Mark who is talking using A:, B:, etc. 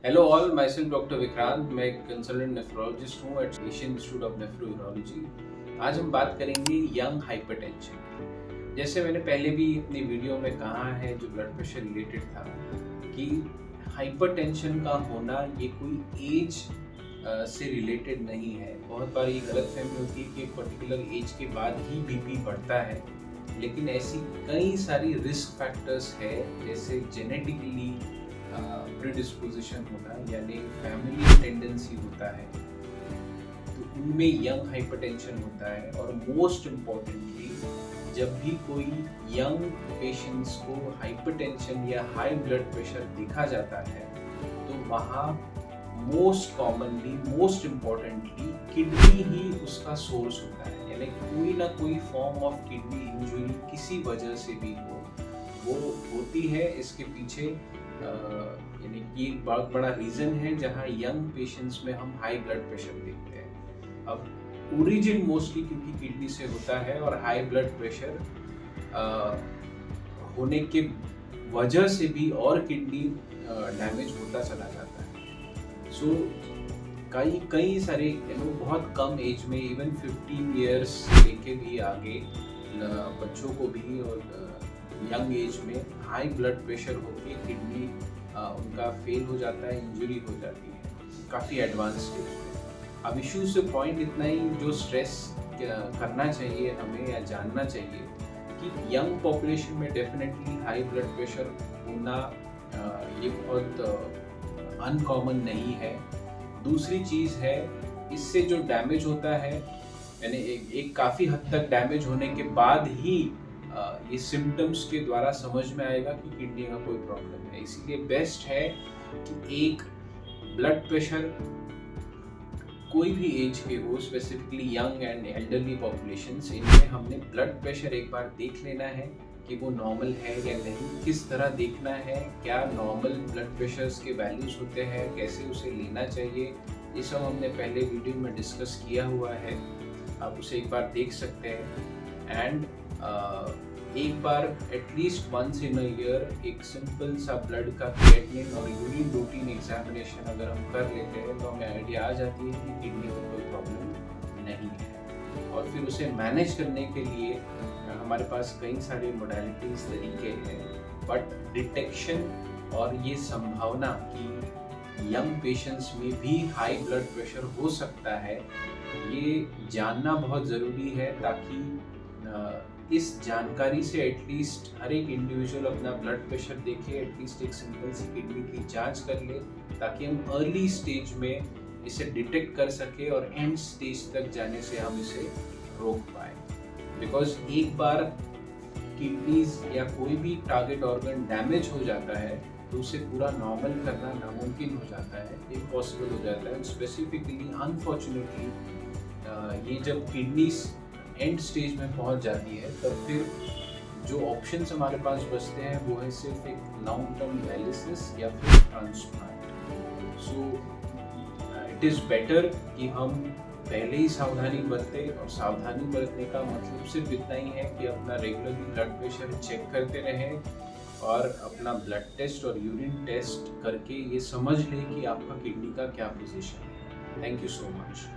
A: Hello all, my self doctor Vikrant. मैं एक consultant nephrologist हूँ एट एशियन इंस्टीट्यूट ऑफ नेफ्रोयूरोलॉजी। आज हम बात करेंगे यंग हाइपरटेंशन। जैसे मैंने पहले भी अपनी वीडियो में कहा है, जो ब्लड प्रेशर रिलेटेड था, कि हाइपरटेंशन का होना ये कोई एज से रिलेटेड नहीं है। बहुत बार ये गलतफहमी होती है कि एक पर्टिकुलर एज के बाद ही बीपी बढ़ता है, लेकिन ऐसी कई सारी रिस्क फैक्टर्स है, जैसे जेनेटिकली प्रीडिस्पोजिशन होना, यानी फैमिली टेंडेंसी होता है, तो उनमें यंग हाइपरटेंशन होता है। और मोस्ट इम्पॉर्टेंटली, जब भी कोई यंग पेशेंट्स को हाइपरटेंशन या हाई ब्लड प्रेशर देखा जाता है, तो वहाँ most commonly, most importantly kidney ही उसका सोर्स होता है। यानी कोई ना कोई फॉर्म ऑफ किडनी इंजरी किसी वजह से भी हो, वो होती है। इसके पीछे यानी ये एक बहुत बड़ा रीज़न है जहाँ यंग पेशेंट्स में हम हाई ब्लड प्रेशर देखते हैं। अब ओरिजिन मोस्टली क्योंकि किडनी से होता है, और हाई ब्लड प्रेशर होने के वजह से भी और किडनी डैमेज होता चला जाता है। सो कई सारे बहुत कम एज में, इवन 15 ईयर्स से लेके भी आगे बच्चों को भी और यंग एज में हाई ब्लड प्रेशर होके किडनी उनका फेल हो जाता है, इंजरी हो जाती है काफ़ी एडवांस स्टेज में। अब इशू से पॉइंट इतना ही जो स्ट्रेस करना चाहिए हमें या जानना चाहिए कि यंग पॉपुलेशन में डेफिनेटली हाई ब्लड प्रेशर होना ये बहुत अनकॉमन नहीं है। दूसरी चीज़ है, इससे जो डैमेज होता है, यानी एक काफ़ी हद तक डैमेज होने के बाद ही ये सिम्टम्स के द्वारा समझ में आएगा कि किडनी का कोई प्रॉब्लम है। इसीलिए बेस्ट है कि एक ब्लड प्रेशर कोई भी एज के हो, specifically young and elderly populations, इनमें हमने ब्लड प्रेशर एक बार देख लेना है कि वो नॉर्मल है या नहीं। किस तरह देखना है, क्या नॉर्मल ब्लड प्रेशर्स के वैल्यूज होते हैं, कैसे उसे लेना चाहिए, ये सब हमने पहले वीडियो में डिस्कस किया हुआ है। आप उसे एक बार देख सकते हैं। एंड एक बार at least once in a year एक सिंपल सा ब्लड का क्रिएटिनिन और यूरिन रूटीन एग्जामिनेशन अगर हम कर लेते हैं, तो हमें आइडिया आ जाती है कि किडनी में कोई प्रॉब्लम नहीं है। और फिर उसे मैनेज करने के लिए हमारे पास कई सारे मोडालिटीज़, तरीके हैं। बट डिटेक्शन और ये संभावना कि यंग पेशेंट्स में भी हाई ब्लड प्रेशर हो सकता है, ये जानना बहुत ज़रूरी है, ताकि इस जानकारी से एटलीस्ट हर एक इंडिविजुअल अपना ब्लड प्रेशर देखे, एटलीस्ट एक सिंपल सी किडनी की जांच कर ले, ताकि हम अर्ली स्टेज में इसे डिटेक्ट कर सके और एंड स्टेज तक जाने से हम इसे रोक पाए। बिकॉज एक बार किडनीज या कोई भी टारगेट ऑर्गन डैमेज हो जाता है, तो उसे पूरा नॉर्मल करना नामुमकिन हो जाता है, इम्पॉसिबल हो जाता है। स्पेसिफिकली अनफॉर्चुनेटली ये जब किडनीज एंड स्टेज में पहुंच जाती है, तब फिर जो ऑप्शंस हमारे पास बचते हैं वो है सिर्फ एक लॉन्ग टर्म डायलिसिस या फिर transplant. So it is better कि हम पहले ही सावधानी बरतें, और सावधानी बरतने का मतलब सिर्फ इतना ही है कि अपना रेगुलरली ब्लड प्रेशर चेक करते रहें, और अपना ब्लड टेस्ट और यूरिन टेस्ट करके ये समझ लें कि आपका किडनी का क्या पोजीशन है। Thank you so much.